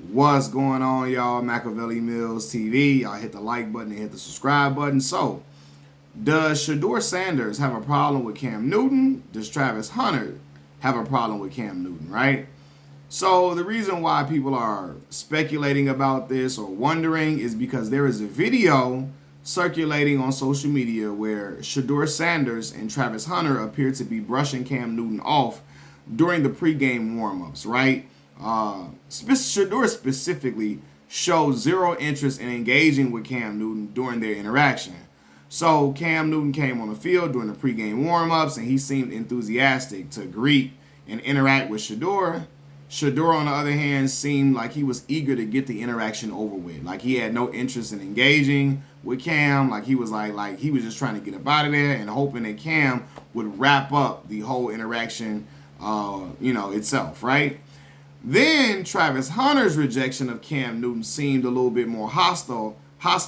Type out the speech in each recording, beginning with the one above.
What's going on, y'all? Machiavelli Mills TV. Y'all hit the like button and hit the subscribe button. So, does Shedeur Sanders have a problem with Cam Newton? Does Travis Hunter have a problem with Cam Newton, right? So, the reason why people are speculating about this or wondering is because there is a video circulating on social media where Shedeur Sanders and Travis Hunter appear to be brushing Cam Newton off during the pregame warmups, right? Shedeur specifically showed zero interest in engaging with Cam Newton during their interaction. So Cam Newton came on the field during the pregame warmups, and he seemed enthusiastic to greet and interact with Shedeur. Shedeur, on the other hand, seemed like he was eager to get the interaction over with. Like he had no interest in engaging with Cam. Like he was like he was just trying to get up out of there and hoping that Cam would wrap up the whole interaction, itself, right? Then Travis Hunter's rejection of Cam Newton seemed a little bit more hostile at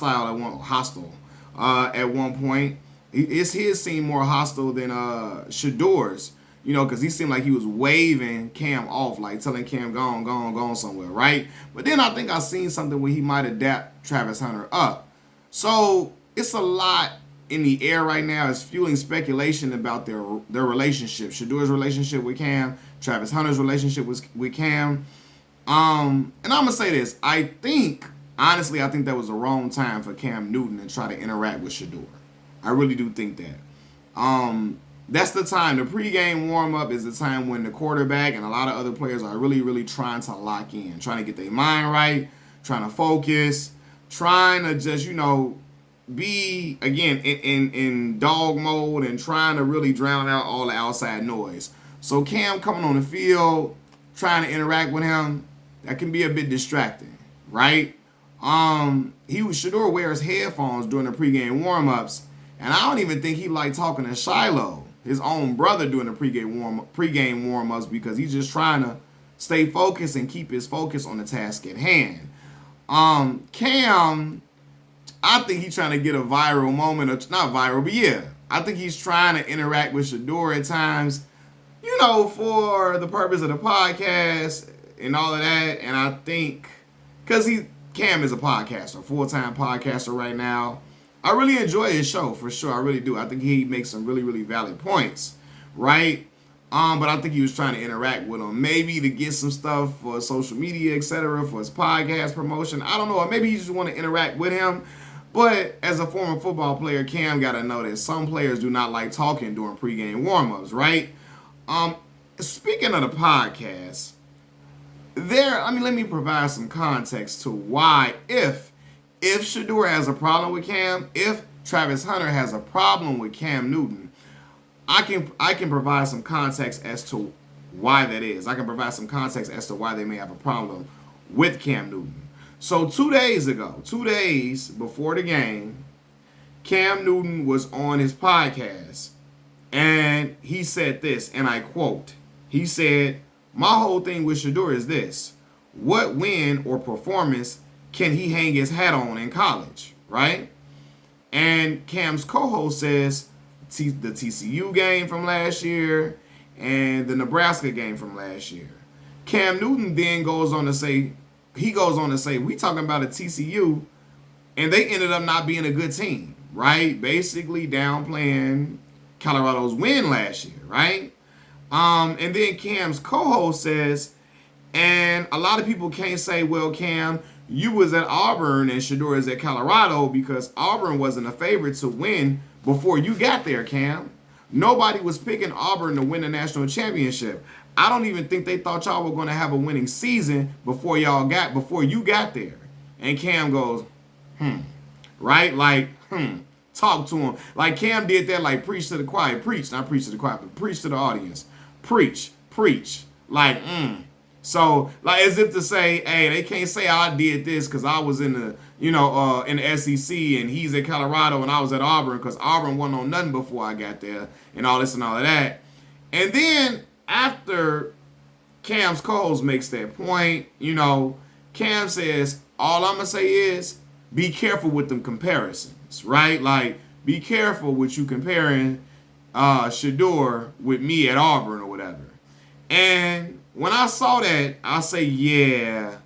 one point. His seemed more hostile than Shedeur's, because he seemed like he was waving Cam off, like telling Cam go on somewhere, right? But then I think I seen something where he might adapt Travis Hunter up. So it's a lot in the air right now. It's fueling speculation about their relationship. Shedeur's relationship with Cam, Travis Hunter's relationship with Cam. And I'm gonna say this. Honestly, I think that was the wrong time for Cam Newton to try to interact with Shedeur. I really do think that. That's the time. The pregame warm-up is the time when the quarterback and a lot of other players are really, really trying to lock in, trying to get their mind right, trying to focus, trying to just, be, again, in dog mode and trying to really drown out all the outside noise. So Cam coming on the field, trying to interact with him, that can be a bit distracting, right? Shedeur wears headphones during the pregame warm-ups, and I don't even think he liked talking to Shiloh, his own brother, during the pregame warm-ups, because he's just trying to stay focused and keep his focus on the task at hand. Cam, I think he's trying to get a viral moment, or not viral, but yeah, I think he's trying to interact with Shedeur at times, for the purpose of the podcast and all of that. And I think because Cam is a podcaster, full-time podcaster right now. I really enjoy his show, for sure. I really do. I think he makes some really, really valid points, right? But I think he was trying to interact with him, maybe to get some stuff for social media, etc., for his podcast promotion. I don't know. Or maybe he just want to interact with him. But as a former football player, Cam got to know that some players do not like talking during pregame warm-ups, right? Speaking of the podcast, let me provide some context to why, if Shedeur has a problem with Cam, if Travis Hunter has a problem with Cam Newton, I can provide some context as to why that is. I can provide some context as to why they may have a problem with Cam Newton. So 2 days before the game, Cam Newton was on his podcast, and he said this, and I quote, he said, "My whole thing with Shedeur is this: what win or performance can he hang his hat on in college?" Right? And Cam's co-host says the TCU game from last year and the Nebraska game from last year. Cam Newton then goes on to say, we talking about a TCU, and they ended up not being a good team, right? Basically downplaying Colorado's win last year, right? And then Cam's co-host says, and a lot of people can't say, well, Cam, you was at Auburn and Shedeur is at Colorado, because Auburn wasn't a favorite to win before you got there, Cam. Nobody was picking Auburn to win the national championship. I don't even think they thought y'all were going to have a winning season before you got there. And Cam goes, right? Like, talk to him. Like Cam did that, like preach to the choir. Preach, not preach to the choir, but preach to the audience. Preach. Like, So, like, as if to say, hey, they can't say I did this because I was in the, in the SEC and he's at Colorado and I was at Auburn because Auburn wasn't on nothing before I got there and all this and all of that. And then after Cam's co-host makes that point, Cam says, all I'm going to say is be careful with them comparisons, right? Like, be careful with you comparing Shedeur with me at Auburn or whatever. And when I saw that, I say, yeah,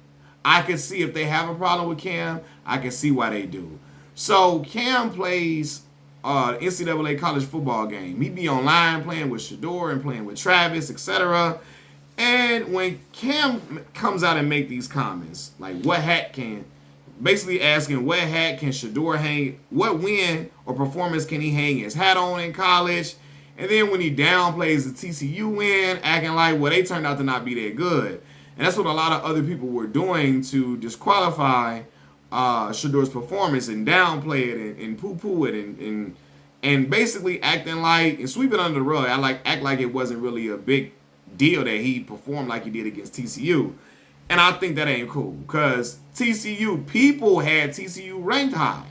I can see if they have a problem with Cam, I can see why they do. So Cam plays NCAA college football game. He be online playing with Shedeur and playing with Travis, etc. And when Cam comes out and make these comments, like basically asking what hat can Shedeur hang, what win or performance can he hang his hat on in college, and then when he downplays the TCU win, acting like, well, they turned out to not be that good. And that's what a lot of other people were doing to disqualify Shedeur's performance and downplay it and poo-poo it and basically acting like, and sweep it under the rug, act like it wasn't really a big deal that he performed like he did against TCU. And I think that ain't cool, because TCU, people had TCU ranked high.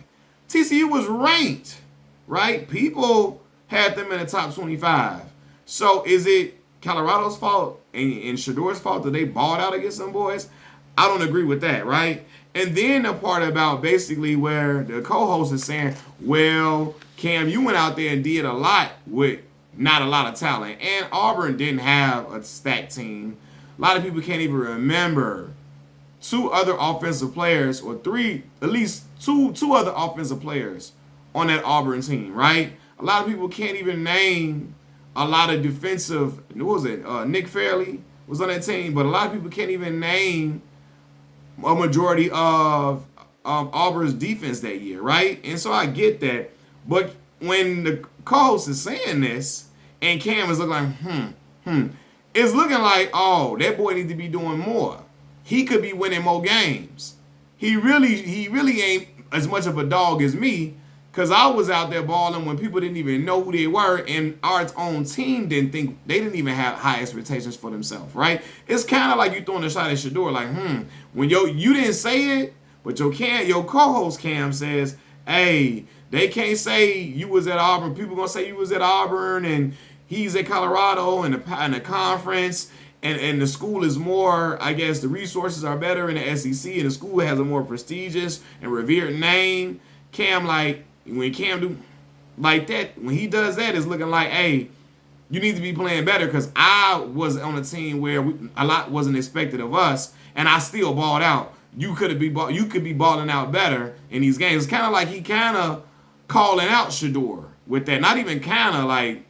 TCU was ranked, right? People had them in the top 25. So is it Colorado's fault and Shedeur's fault that they balled out against them boys? I don't agree with that, right? And then the part about basically where the co-host is saying, well, Cam, you went out there and did a lot with not a lot of talent. And Auburn didn't have a stacked team. A lot of people can't even remember two other offensive players, or at least two other offensive players on that Auburn team, right? A lot of people can't even name a lot of defensive, what was it? Nick Fairley was on that team, but a lot of people can't even name a majority of Auburn's defense that year, right? And so I get that. But when the co-host is saying this, and Cam is looking like, it's looking like, oh, that boy needs to be doing more. He could be winning more games. He really ain't as much of a dog as me, because I was out there balling when people didn't even know who they were, and our own team didn't even have high expectations for themselves, right? It's kind of like you throwing a shot at Shedeur, like, when you didn't say it, but your co-host Cam says, hey, they can't say you was at Auburn. People gonna say you was at Auburn, and he's at Colorado in the conference, and the school is more, I guess the resources are better in the SEC, and the school has a more prestigious and revered name. Cam, like, when Cam do like that, when he does that, it's looking like, hey, you need to be playing better, because I was on a team where a lot wasn't expected of us, and I still balled out. You could be balling out better in these games. It's kind of like he kind of calling out Shedeur with that. Not even kind of like,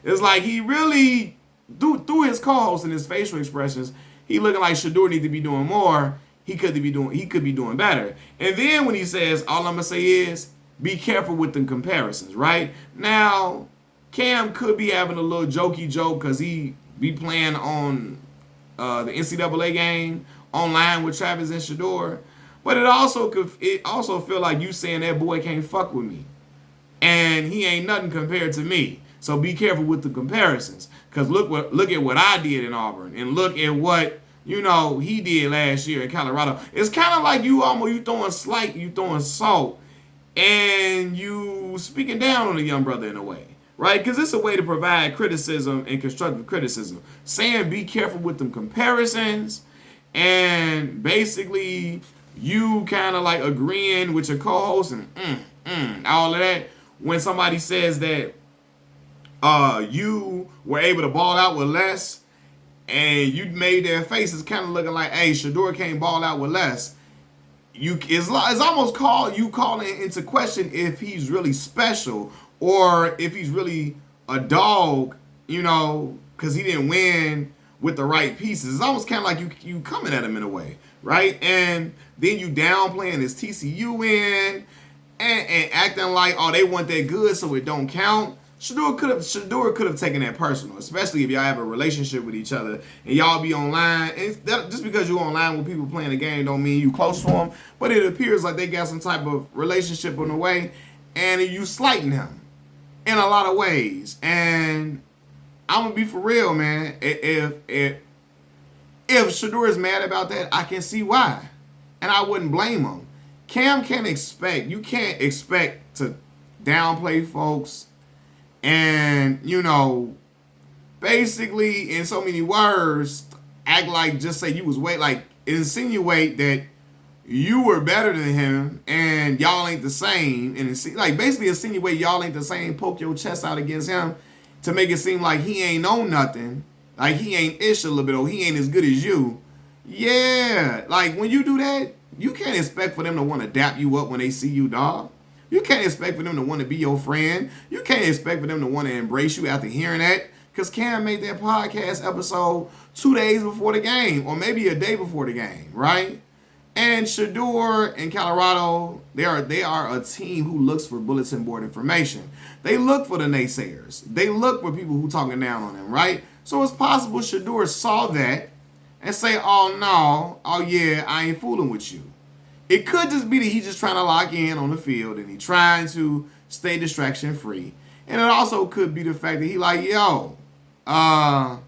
It's like he really, through his co-host and his facial expressions, he looking like Shedeur need to be doing more. He could be doing better. And then when he says, all I'm gonna say is, be careful with the comparisons, right? Now, Cam could be having a little jokey joke because he be playing on the NCAA game online with Travis and Shedeur. But it also feel like you saying that boy can't fuck with me, and he ain't nothing compared to me. So be careful with the comparisons, because look at what I did in Auburn, and look at what he did last year in Colorado. It's kind of like you throwing salt, and you speaking down on a young brother in a way, right? Because it's a way to provide criticism and constructive criticism. Saying be careful with them comparisons, and basically you kind of like agreeing with your co-host and all of that. When somebody says that you were able to ball out with less, and you made their faces kind of looking like, hey, Shedeur can't ball out with less. It's almost calling into question if he's really special, or if he's really a dog, because he didn't win with the right pieces. It's almost kind of like you coming at him in a way, right? And then you downplaying his TCU win and acting like, oh, they want that good, so it don't count. Shedeur could have taken that personal, especially if y'all have a relationship with each other and y'all be online. And just because you're online with people playing the game don't mean you close to them, but it appears like they got some type of relationship on the way, and you slighting him in a lot of ways. And I'm gonna be for real, man. If Shedeur is mad about that, I can see why, and I wouldn't blame him. You can't expect to downplay folks. And, basically, in so many words, act like, just say you was insinuate that you were better than him and y'all ain't the same. And basically insinuate y'all ain't the same, poke your chest out against him to make it seem like he ain't know nothing. Like he ain't ish a little bit, or he ain't as good as you. Yeah, like when you do that, you can't expect for them to want to dap you up when they see you, dog. You can't expect for them to want to be your friend. You can't expect for them to want to embrace you after hearing that. Because Cam made that podcast episode 2 days before the game, or maybe a day before the game, right? And Shedeur in Colorado, they are a team who looks for bulletin board information. They look for the naysayers. They look for people who talking down on them, right? So it's possible Shedeur saw that and say, "Oh no, oh yeah, I ain't fooling with you." It could just be that he's just trying to lock in on the field and he trying to stay distraction free. And it also could be the fact that he like, yo, how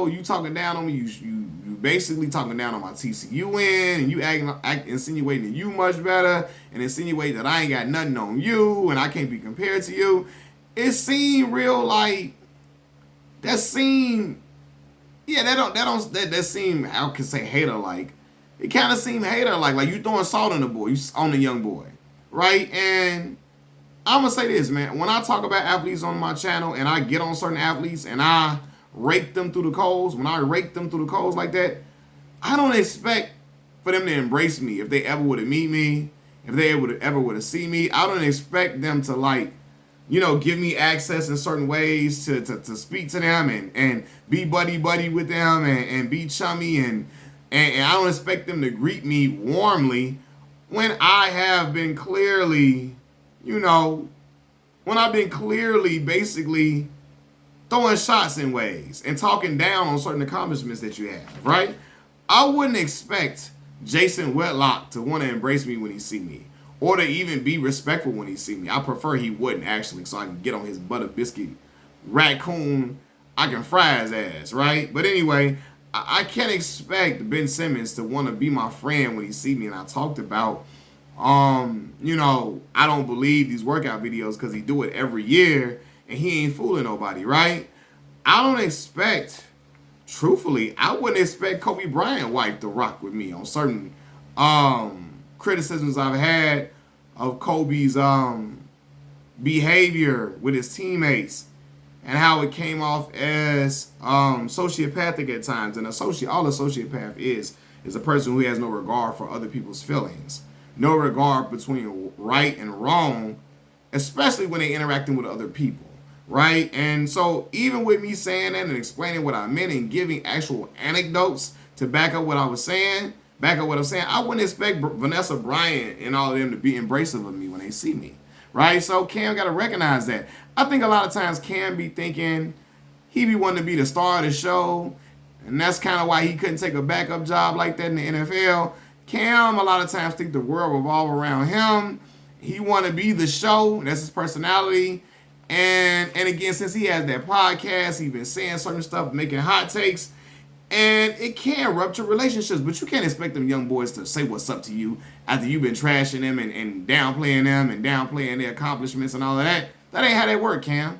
you talking down on me? You basically talking down on my TCU win, and you insinuating that you much better, and insinuate that I ain't got nothing on you, and I can't be compared to you. It seemed real like that seemed, yeah, that seemed, I could say hater like. It kind of seemed hater like you throwing salt on the boy, you on the young boy, right? And I'm gonna say this, man. When I talk about athletes on my channel, and I get on certain athletes, and I rake them through the coals, when I rake them through the coals like that, I don't expect for them to embrace me if they ever would have meet me, if they ever would have see me. I don't expect them to like, give me access in certain ways to speak to them and be buddy with them and be chummy and I don't expect them to greet me warmly when I have been clearly, when I've been clearly basically throwing shots in ways and talking down on certain accomplishments that you have, right? I wouldn't expect Jason Whitlock to want to embrace me when he see me, or to even be respectful when he see me. I prefer he wouldn't, actually, so I can get on his butter biscuit raccoon. I can fry his ass, right? But anyway, I can't expect Ben Simmons to want to be my friend when he see me. And I talked about, I don't believe these workout videos because he do it every year and he ain't fooling nobody, right? I don't expect, truthfully, I wouldn't expect Kobe Bryant wife to rock with me on certain criticisms I've had of Kobe's behavior with his teammates and how it came off as sociopathic at times. And all a sociopath is a person who has no regard for other people's feelings, no regard between right and wrong, especially when they're interacting with other people, right? And so even with me saying that and explaining what I meant and giving actual anecdotes to back up what I'm saying, I wouldn't expect Vanessa Bryant and all of them to be embracive of me when they see me, right? So Cam got to recognize that. I think a lot of times Cam be thinking he be wanting to be the star of the show, and that's kind of why he couldn't take a backup job like that in the NFL. Cam a lot of times think the world revolve around him. He want to be the show. That's his personality. And again, since he has that podcast, he's been saying certain stuff, making hot takes, and it can rupture relationships. But you can't expect them young boys to say what's up to you after you've been trashing them and downplaying them and downplaying their accomplishments and all of that. That ain't how they work, Cam.